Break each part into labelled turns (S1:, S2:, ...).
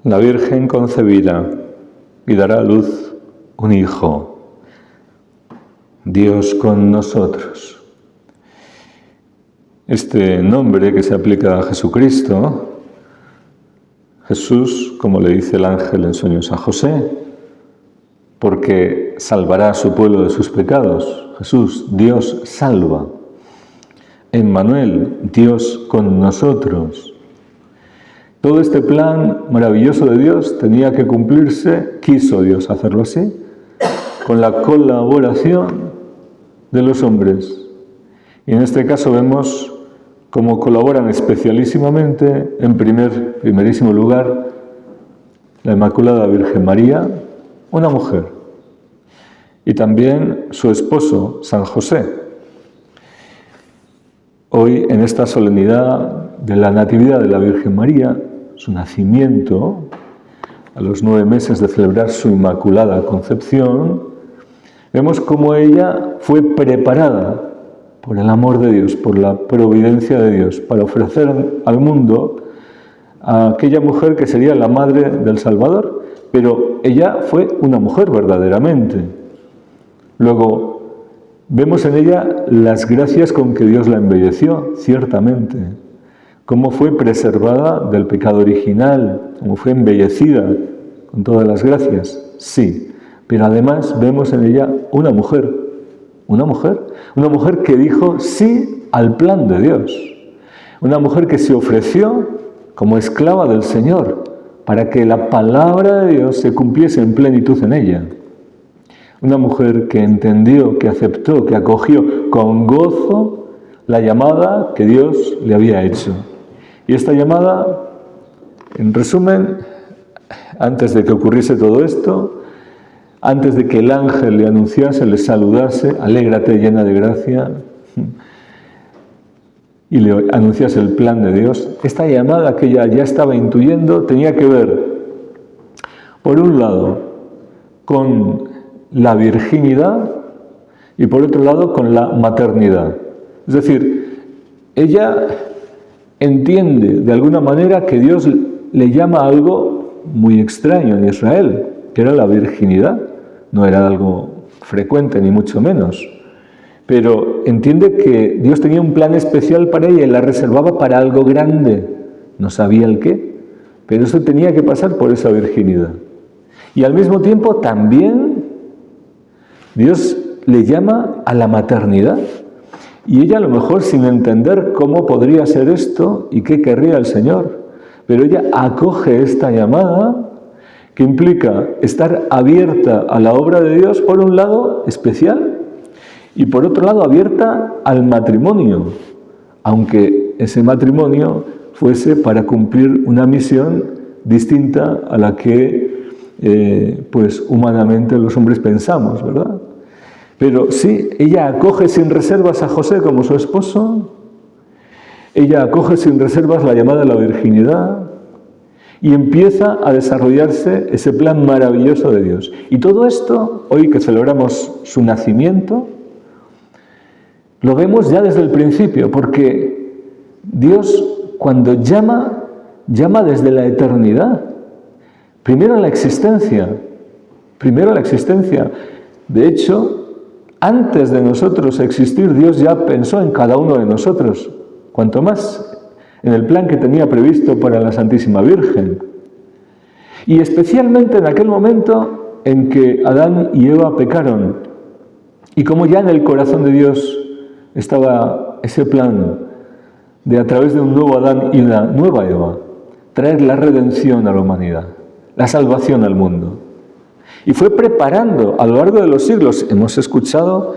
S1: La Virgen concebirá y dará a luz un hijo. Dios con nosotros. Este nombre que se aplica a Jesucristo, Jesús, como le dice el ángel en sueños a José, porque salvará a su pueblo de sus pecados. Jesús, Dios salva. Emmanuel, Dios con nosotros. Todo este plan maravilloso de Dios tenía que cumplirse, quiso Dios hacerlo así, con la colaboración de los hombres. Y en este caso vemos cómo colaboran especialísimamente, en primerísimo lugar, la Inmaculada Virgen María, una mujer, y también su esposo, San José. Hoy, en esta solemnidad de la Natividad de la Virgen María, su nacimiento, a los 9 meses de celebrar su Inmaculada Concepción, vemos cómo ella fue preparada por el amor de Dios, por la providencia de Dios, para ofrecer al mundo a aquella mujer que sería la madre del Salvador, pero ella fue una mujer verdaderamente. Luego, vemos en ella las gracias con que Dios la embelleció, ciertamente, cómo fue preservada del pecado original, cómo fue embellecida con todas las gracias, sí, pero además vemos en ella una mujer que dijo sí al plan de Dios, una mujer que se ofreció como esclava del Señor para que la palabra de Dios se cumpliese en plenitud en ella. Una mujer que entendió, que aceptó, que acogió con gozo la llamada que Dios le había hecho. Y esta llamada, en resumen, antes de que ocurriese todo esto, antes de que el ángel le anunciase, le saludase, alégrate llena de gracia, y le anunciase el plan de Dios, esta llamada que ella ya estaba intuyendo tenía que ver, por un lado, con la virginidad y por otro lado con la maternidad. Es decir, ella entiende de alguna manera que Dios le llama a algo muy extraño en Israel, que era la virginidad. No era algo frecuente ni mucho menos, pero entiende que Dios tenía un plan especial para ella y la reservaba para algo grande. No sabía el qué, pero eso tenía que pasar por esa virginidad. Y al mismo tiempo también Dios le llama a la maternidad. Y ella a lo mejor sin entender cómo podría ser esto y qué querría el Señor. Pero ella acoge esta llamada que implica estar abierta a la obra de Dios, por un lado, especial, y por otro lado, abierta al matrimonio, aunque ese matrimonio fuese para cumplir una misión distinta a la que, pues, humanamente los hombres pensamos, ¿verdad? Pero sí, ella acoge sin reservas a José como su esposo, ella acoge sin reservas la llamada a la virginidad y empieza a desarrollarse ese plan maravilloso de Dios. Y todo esto, hoy que celebramos su nacimiento, lo vemos ya desde el principio, porque Dios cuando llama, llama desde la eternidad. Primero la existencia. De hecho, antes de nosotros existir, Dios ya pensó en cada uno de nosotros, cuanto más en el plan que tenía previsto para la Santísima Virgen. Y especialmente en aquel momento en que Adán y Eva pecaron, y como ya en el corazón de Dios estaba ese plan de, a través de un nuevo Adán y una nueva Eva, traer la redención a la humanidad, la salvación al mundo. Y fue preparando a lo largo de los siglos. Hemos escuchado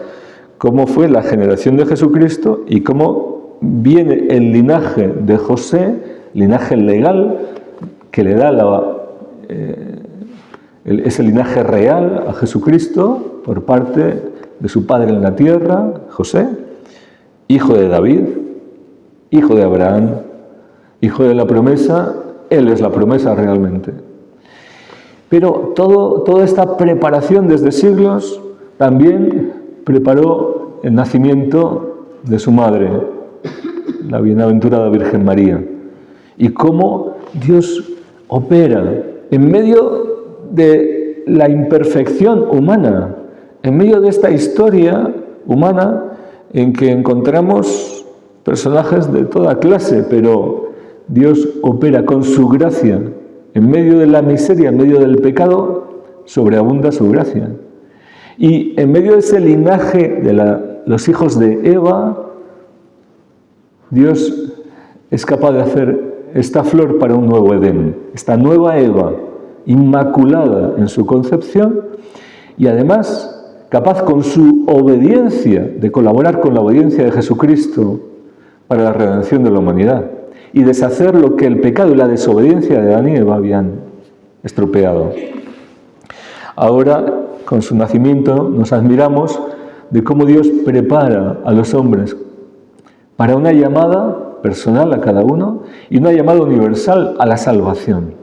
S1: cómo fue la generación de Jesucristo y cómo viene el linaje de José, linaje legal, que le da ese linaje real a Jesucristo por parte de su padre en la tierra, José, hijo de David, hijo de Abraham, hijo de la promesa. Él es la promesa realmente. Pero toda esta preparación desde siglos también preparó el nacimiento de su madre, la bienaventurada Virgen María. Y cómo Dios opera en medio de la imperfección humana, en medio de esta historia humana en que encontramos personajes de toda clase, pero Dios opera con su gracia. En medio de la miseria, en medio del pecado, sobreabunda su gracia. Y en medio de ese linaje de los hijos de Eva, Dios es capaz de hacer esta flor para un nuevo Edén, esta nueva Eva, inmaculada en su concepción y además capaz con su obediencia de colaborar con la obediencia de Jesucristo para la redención de la humanidad y deshacer lo que el pecado y la desobediencia de Adán y Eva habían estropeado. Ahora, con su nacimiento, nos admiramos de cómo Dios prepara a los hombres para una llamada personal a cada uno y una llamada universal a la salvación.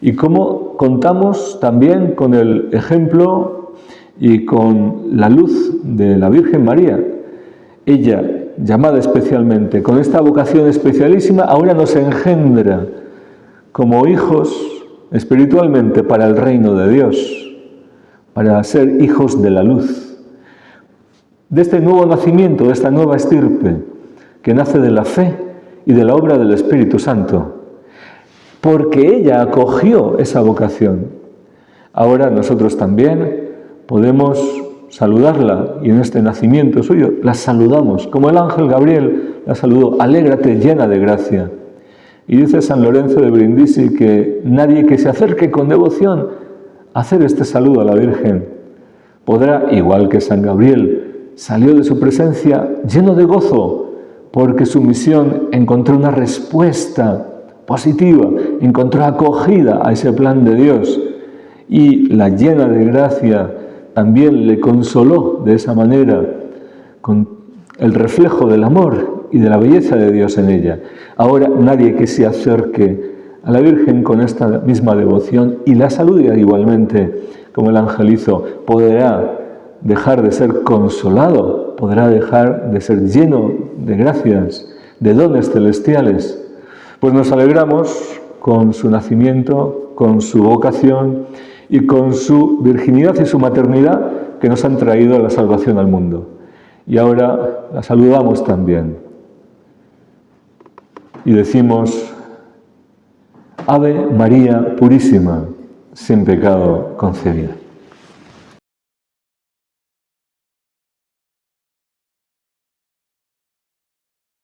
S1: Y cómo contamos también con el ejemplo y con la luz de la Virgen María. Ella, llamada especialmente, con esta vocación especialísima, ahora nos engendra como hijos espiritualmente para el reino de Dios, para ser hijos de la luz. De este nuevo nacimiento, de esta nueva estirpe, que nace de la fe y de la obra del Espíritu Santo, porque ella acogió esa vocación. Ahora nosotros también podemos saludarla y en este nacimiento suyo la saludamos, como el ángel Gabriel la saludó: alégrate llena de gracia. Y dice San Lorenzo de Brindisi que nadie que se acerque con devoción a hacer este saludo a la Virgen podrá, igual que San Gabriel, salió de su presencia lleno de gozo, porque su misión encontró una respuesta positiva, encontró acogida a ese plan de Dios, y la llena de gracia también le consoló de esa manera, con el reflejo del amor y de la belleza de Dios en ella. Ahora nadie que se acerque a la Virgen con esta misma devoción y la salude igualmente como el ángel hizo, podrá dejar de ser consolado, podrá dejar de ser lleno de gracias, de dones celestiales. Pues nos alegramos con su nacimiento, con su vocación y con su virginidad y su maternidad que nos han traído la salvación al mundo. Y ahora la saludamos también. Y decimos: Ave María Purísima, sin pecado concebida.